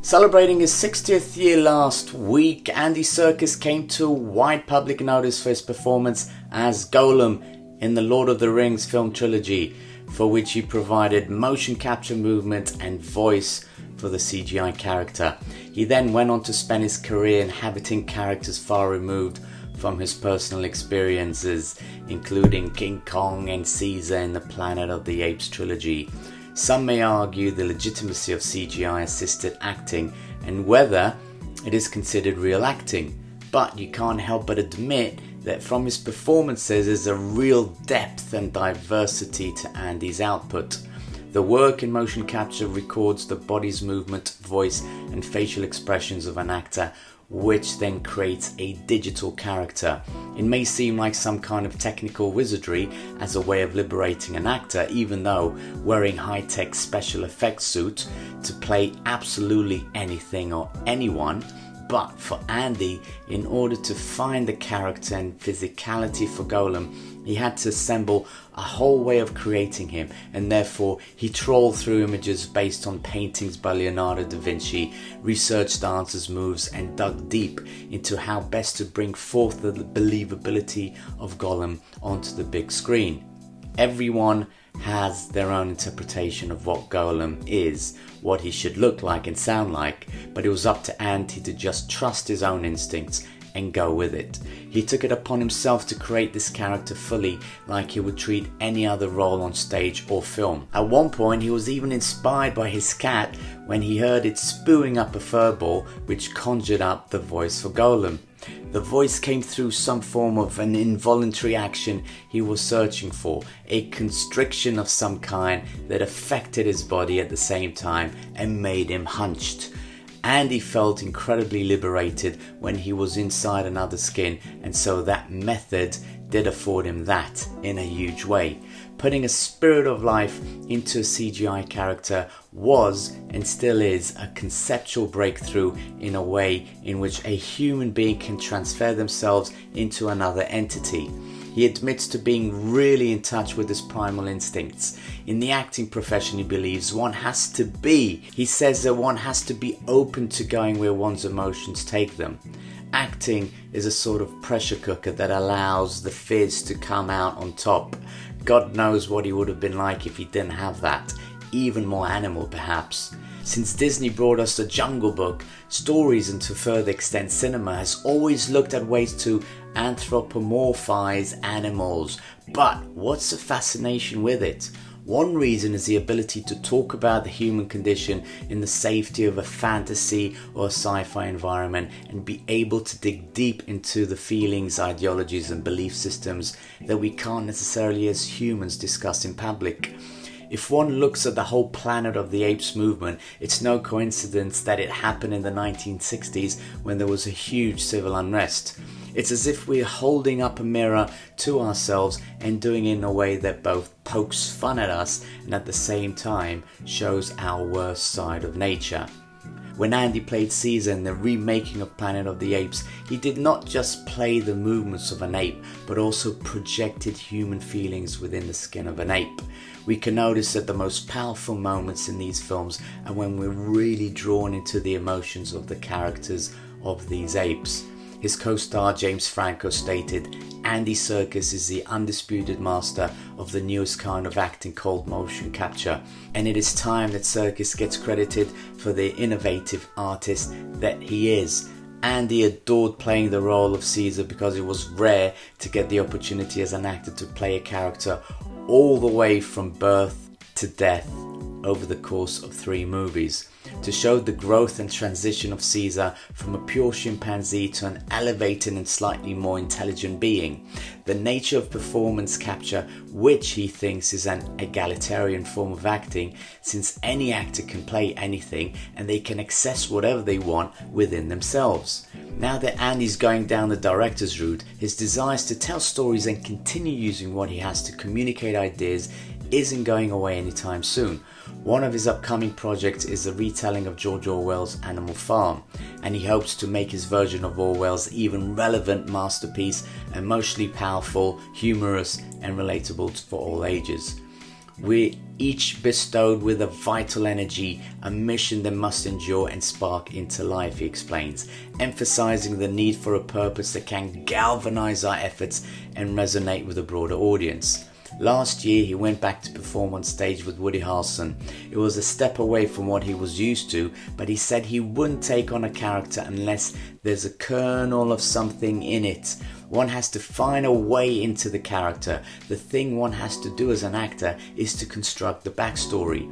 Celebrating his 60th year last week, Andy Serkis came to wide public notice for his performance as Gollum in the Lord of the Rings film trilogy, for which he provided motion capture movement and voice for the CGI character. He then went on to spend his career inhabiting characters far removed from his personal experiences, including King Kong and Caesar in the Planet of the Apes trilogy. Some may argue the legitimacy of CGI assisted acting and whether it is considered real acting, but you can't help but admit that from his performances there's a real depth and diversity to Andy's output. The work in motion capture records the body's movement, voice and facial expressions of an actor, which then creates a digital character. It may seem like some kind of technical wizardry as a way of liberating an actor, even though wearing high-tech special effects suit to play absolutely anything or anyone. But for Andy, in order to find the character and physicality for Gollum, he had to assemble a whole way of creating him, and therefore he trawled through images based on paintings by Leonardo da Vinci, researched dancers' moves and dug deep into how best to bring forth the believability of Gollum onto the big screen. Everyone has their own interpretation of what Gollum is, what he should look like and sound like, but it was up to Andy to just trust his own instincts and go with it. He took it upon himself to create this character fully, like he would treat any other role on stage or film. At one point he was even inspired by his cat when he heard it spewing up a furball, which conjured up the voice for Gollum. The voice came through some form of an involuntary action he was searching for, a constriction of some kind that affected his body at the same time and made him hunched. Andy felt incredibly liberated when he was inside another skin, and so that method did afford him that in a huge way. Putting a spirit of life into a CGI character was and still is a conceptual breakthrough in a way in which a human being can transfer themselves into another entity. He admits to being really in touch with his primal instincts. In the acting profession, he believes one has to be. He says that one has to be open to going where one's emotions take them. Acting is a sort of pressure cooker that allows the fizz to come out on top. God knows what he would have been like if he didn't have that. Even more animal, perhaps. Since Disney brought us The Jungle Book, stories and to further extent cinema has always looked at ways to anthropomorphize animals. But what's the fascination with it? One reason is the ability to talk about the human condition in the safety of a fantasy or a sci-fi environment and be able to dig deep into the feelings, ideologies and belief systems that we can't necessarily as humans discuss in public. If one looks at the whole Planet of the Apes movement, it's no coincidence that it happened in the 1960s when there was a huge civil unrest. It's as if we're holding up a mirror to ourselves and doing it in a way that both pokes fun at us and at the same time shows our worst side of nature. When Andy played Caesar in the remaking of Planet of the Apes, he did not just play the movements of an ape, but also projected human feelings within the skin of an ape. We can notice that the most powerful moments in these films are when we're really drawn into the emotions of the characters of these apes. His co-star James Franco stated, "Andy Serkis is the undisputed master of the newest kind of acting called motion capture, and it is time that Serkis gets credited for the innovative artist that he is." Andy adored playing the role of Caesar because it was rare to get the opportunity as an actor to play a character all the way from birth to death over the course of 3 movies. To show the growth and transition of Caesar from a pure chimpanzee to an elevated and slightly more intelligent being. The nature of performance capture, which he thinks is an egalitarian form of acting, since any actor can play anything and they can access whatever they want within themselves. Now that Andy's going down the director's route, his desires to tell stories and continue using what he has to communicate ideas isn't going away anytime soon. One of his upcoming projects is the retelling of George Orwell's Animal Farm, and he hopes to make his version of Orwell's even relevant masterpiece emotionally powerful, humorous and relatable for all ages. We're each bestowed with a vital energy, a mission that must endure and spark into life, he explains, emphasizing the need for a purpose that can galvanize our efforts and resonate with a broader audience. Last year, he went back to perform on stage with Woody Harrelson. It was a step away from what he was used to, but he said he wouldn't take on a character unless there's a kernel of something in it. One has to find a way into the character. The thing one has to do as an actor is to construct the backstory.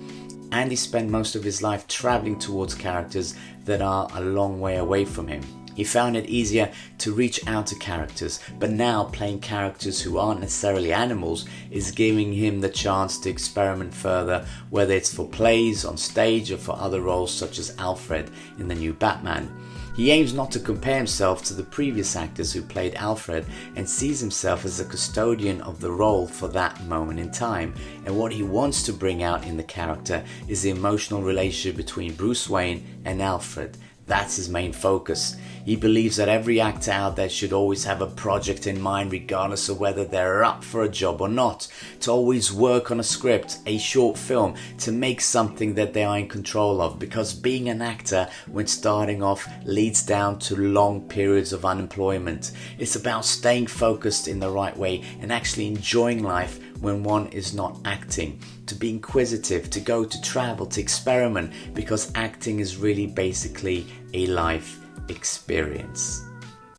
Andy spent most of his life traveling towards characters that are a long way away from him. He found it easier to reach out to characters, but now playing characters who aren't necessarily animals is giving him the chance to experiment further, whether it's for plays, on stage, or for other roles such as Alfred in the new Batman. He aims not to compare himself to the previous actors who played Alfred and sees himself as a custodian of the role for that moment in time. And what he wants to bring out in the character is the emotional relationship between Bruce Wayne and Alfred. That's his main focus. He believes that every actor out there should always have a project in mind regardless of whether they're up for a job or not. To always work on a script, a short film, to make something that they are in control of. Because being an actor when starting off leads down to long periods of unemployment. It's about staying focused in the right way and actually enjoying life when one is not acting, to be inquisitive, to go to travel, to experiment, because acting is really basically a life experience.